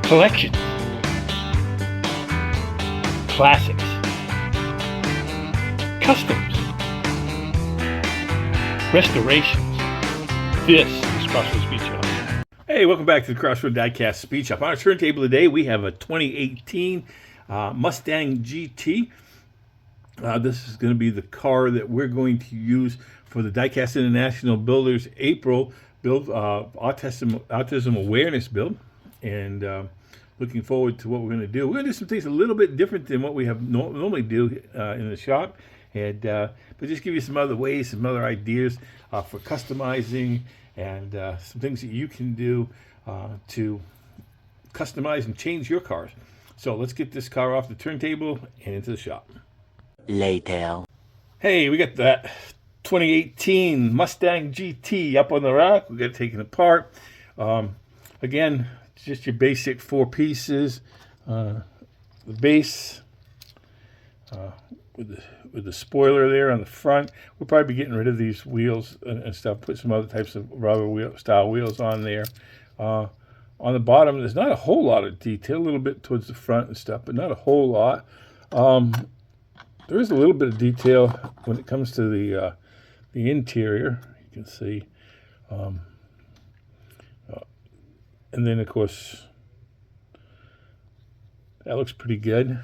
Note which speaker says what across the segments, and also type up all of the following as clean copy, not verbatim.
Speaker 1: Collections, classics, customs, restorations. This is Crossroads Speed Shop. Hey, welcome back to the Crossroads Diecast Speed Shop. On our turntable today, we have a 2018 Mustang GT. This is going to be the car that we're going to use for the Diecast International Builders April build, autism awareness build, and looking forward to what we're going to do. We're going to do some things a little bit different than what we have normally do in the shop, and but just give you some other ways, some other ideas for customizing, and some things that you can do to customize and change your cars. So let's get this car off the turntable and into the shop.
Speaker 2: Later.
Speaker 1: Hey, we got that 2018 Mustang GT up on the rack. We got it taken apart. Again, just your basic four pieces. The base with the spoiler there on the front. We'll probably be getting rid of these wheels and stuff. Put some other types of rubber style wheels on there. On the bottom, there's not a whole lot of detail. A little bit towards the front and stuff, but not a whole lot. There is a little bit of detail when it comes to the interior. You can see. And then, of course, that looks pretty good.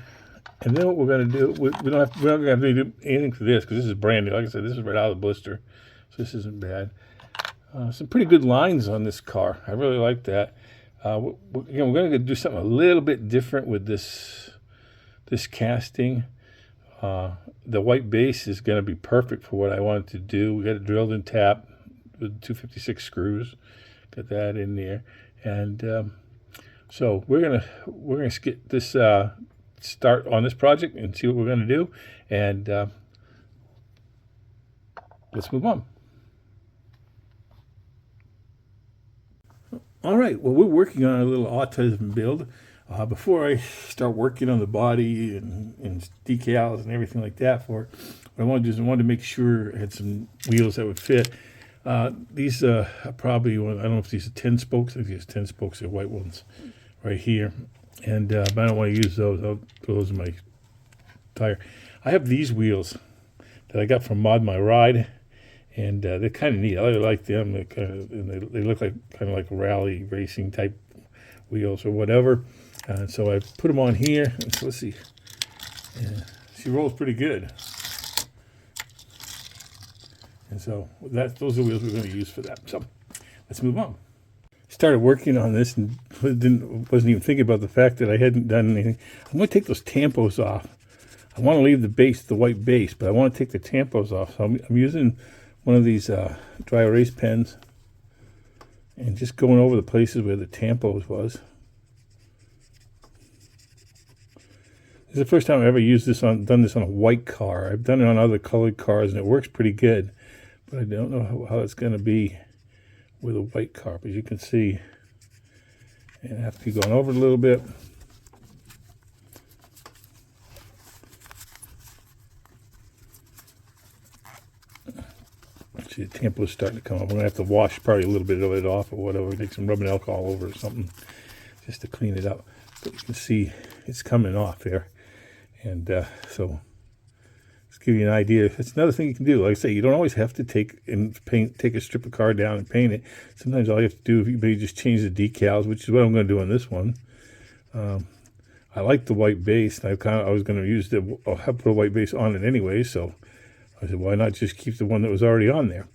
Speaker 1: And then what we're going to do, we're not going to have to do anything for this because this is brand new. Like I said, this is right out of the blister, so this isn't bad. Some pretty good lines on this car. I really like that. We're going to do something a little bit different with this casting. The white base is going to be perfect for what I wanted to do. We got it drilled and tapped with 256 screws. Got that in there. And so we're gonna get this start on this project and see what we're gonna do, and let's move on. All right. Well, we're working on a little autism build. Before I start working on the body and decals and everything like that for it, what I wanted to do is I wanted to make sure I had some wheels that would fit. These are probably, I don't know if these are 10 spokes. I think these are 10 spokes. They're white ones right here. And but I don't want to use those. I'll throw those in my tire. I have these wheels that I got from Mod My Ride, and they're kind of neat. I really like them. They look like kind of like rally racing type wheels or whatever. So I put them on here. And so let's see. Yeah, she rolls pretty good. And so those are the wheels we're going to use for that. So let's move on. Started working on this and wasn't even thinking about the fact that I hadn't done anything. I'm going to take those tampos off. I want to leave the base, the white base, but I want to take the tampos off. So I'm using one of these dry erase pens and just going over the places where the tampos was. This is the first time I've ever done this on a white car. I've done it on other colored cars and it works pretty good. But I don't know how it's going to be with a white car. As you can see, and I have to keep going over it a little bit. See, the tampo is starting to come up. I'm going to have to wash probably a little bit of it off or whatever. Take some rubbing alcohol over or something just to clean it up. But you can see it's coming off there. And so give you an idea. It's another thing you can do. Like I say, you don't always have to take a strip of car down and paint it. Sometimes all you have to do, you may just change the decals, which is what I'm going to do on this one. I like the white base. I was going to use put a white base on it anyway. So I said, why not just keep the one that was already on there?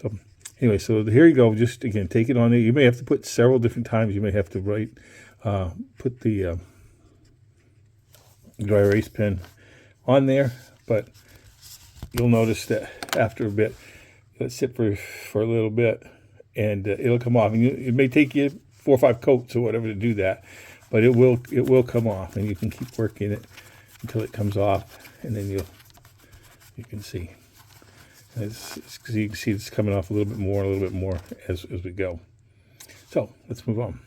Speaker 1: So anyway, so here you go. Just again, take it on there. You may have to put several different times. You may have to put the dry erase pen on there, but you'll notice that after a bit, let it sit for a little bit, and it'll come off. And it may take you 4 or 5 coats or whatever to do that, but it will come off, and you can keep working it until it comes off, and then you can see. You can see it's coming off a little bit more as we go. So let's move on.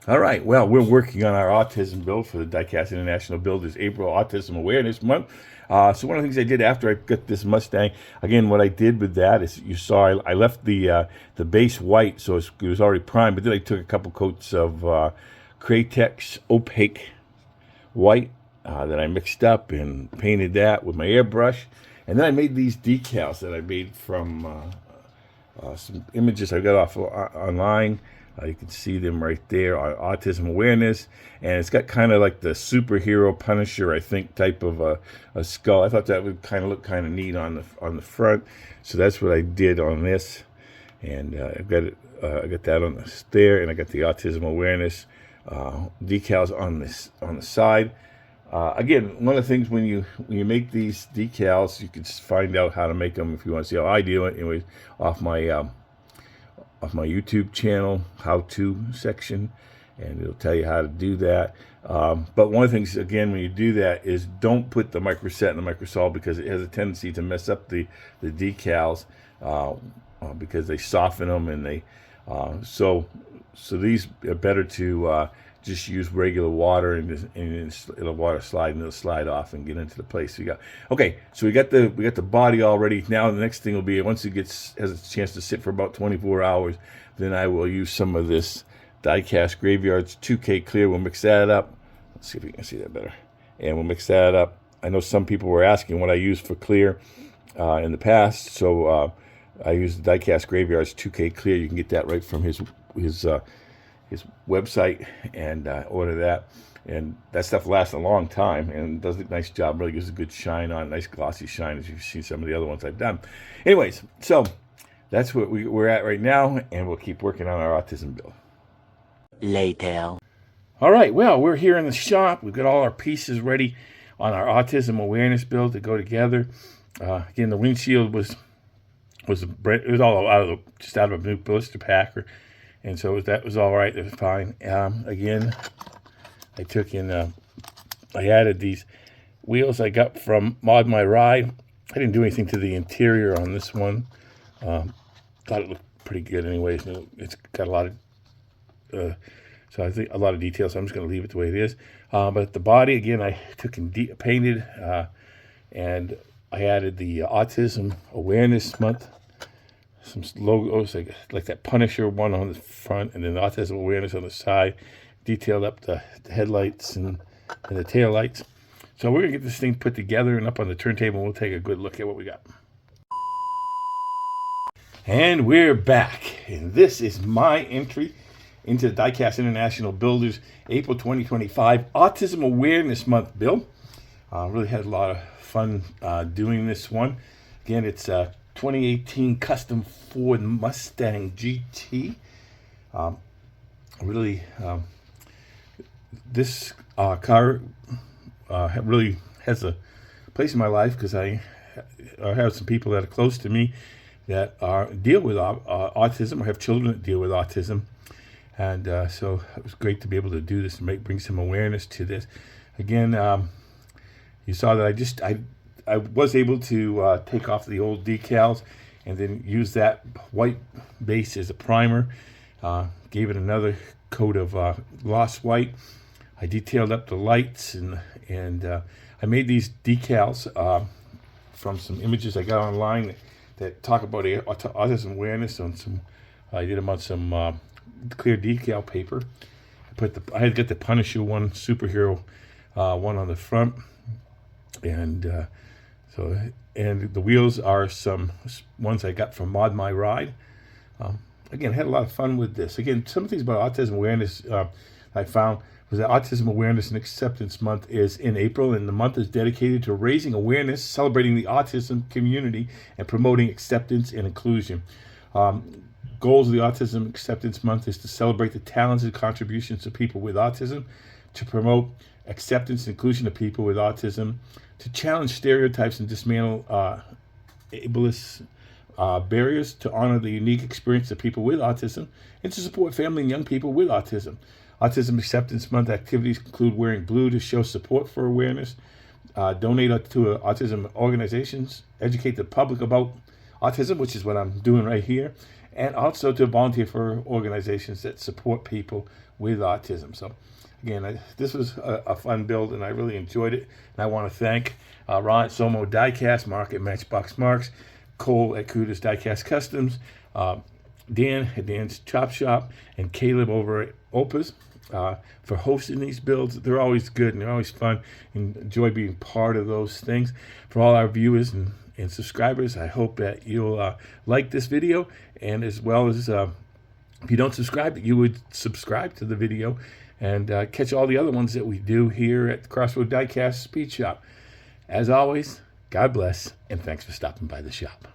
Speaker 1: All right, well, we're working on our autism build for the Diecast International Builders April Autism Awareness Month. So one of the things I did after I got this Mustang, again, what I did with that is, you saw I left the base white, so it was already primed, but then I took a couple coats of Craytex opaque white that I mixed up and painted that with my airbrush. And then I made these decals that I made from some images I got off online. You can see them right there on autism awareness, and it's got kind of like the superhero Punisher, I think, type of a skull. I thought that would kind of look kind of neat on the front, so that's what I did on this. And I got that on there, and I got the autism awareness decals on the side. Again, one of the things when you make these decals, you can find out how to make them if you want to see how I do it. Anyways, off my YouTube channel, how-to section, and it'll tell you how to do that. But one of the things, again, when you do that is don't put the microset and the microsol, because it has a tendency to mess up the decals because they soften them, and they so these are better to just use regular water, and it'll water slide, and it'll slide off and get into the place. So we got the body all ready. Now the next thing will be, once it has a chance to sit for about 24 hours, then I will use some of this Diecast Graveyards 2K Clear. We'll mix that up. Let's see if we can see that better. And we'll mix that up. I know some people were asking what I used for clear in the past, so I use the Diecast Graveyards 2K Clear. You can get that right from his website and order that, and that stuff lasts a long time and does a nice job. Really gives a good shine on, nice glossy shine, as you've seen some of the other ones I've done. Anyways, so that's what we're at right now, and we'll keep working on our autism build.
Speaker 2: Later.
Speaker 1: All right, well, we're here in the shop. We've got all our pieces ready on our autism awareness build to go together. Again, the windshield was all out of a new blister packer. And so that was all right. It was fine. Again, I took in, I added these wheels I got from Mod My Ride. I didn't do anything to the interior on this one. Thought it looked pretty good anyways. It's got a lot of, so I think a lot of details. So I'm just going to leave it the way it is. But the body, again, I took and painted, and I added the Autism Awareness Month. Some logos like that Punisher one on the front, and then Autism Awareness on the side. Detailed up the headlights and the tail lights. So we're going to get this thing put together and up on the turntable, and we'll take a good look at what we got. And we're back. And this is my entry into the Diecast International Builders April 2025 Autism Awareness Month build. Really had a lot of fun doing this one. Again, it's 2018 custom Ford Mustang GT. This car really has a place in my life, because I have some people that are close to me that deal with autism, or have children that deal with autism. And so it was great to be able to do this and bring some awareness to this. Again, you saw that I was able to take off the old decals and then use that white base as a primer. Gave it another coat of gloss white. I detailed up the lights, and I made these decals from some images I got online that talk about autism awareness. I did them on some clear decal paper. I had to get the Punisher one, superhero one on the front, and and the wheels are some ones I got from Mod My Ride. Again, had a lot of fun with this. Again, some things about autism awareness I found was that Autism Awareness and Acceptance Month is in April, and the month is dedicated to raising awareness, celebrating the autism community, and promoting acceptance and inclusion. Goals of the Autism Acceptance Month is to celebrate the talents and contributions of people with autism, to promote acceptance and inclusion of people with autism, to challenge stereotypes and dismantle ableist barriers, to honor the unique experience of people with autism, and to support family and young people with autism. Autism Acceptance Month activities include wearing blue to show support for awareness, donate to autism organizations, educate the public about autism, which is what I'm doing right here, and also to volunteer for organizations that support people with autism. So again, this was a fun build, and I really enjoyed it. And I want to thank Ron at Somo Diecast, Mark at Matchbox Marks, Cole at Kuda's Diecast Customs, Dan at Dan's Chop Shop and Caleb over at Opus for hosting these builds. They're always good and they're always fun, and enjoy being part of those things. For all our viewers and subscribers, I hope that you'll like this video, and as well as if you don't subscribe, that you would subscribe to the video and catch all the other ones that we do here at the Crossroad Diecast Speed Shop. As always, God bless, and thanks for stopping by the shop.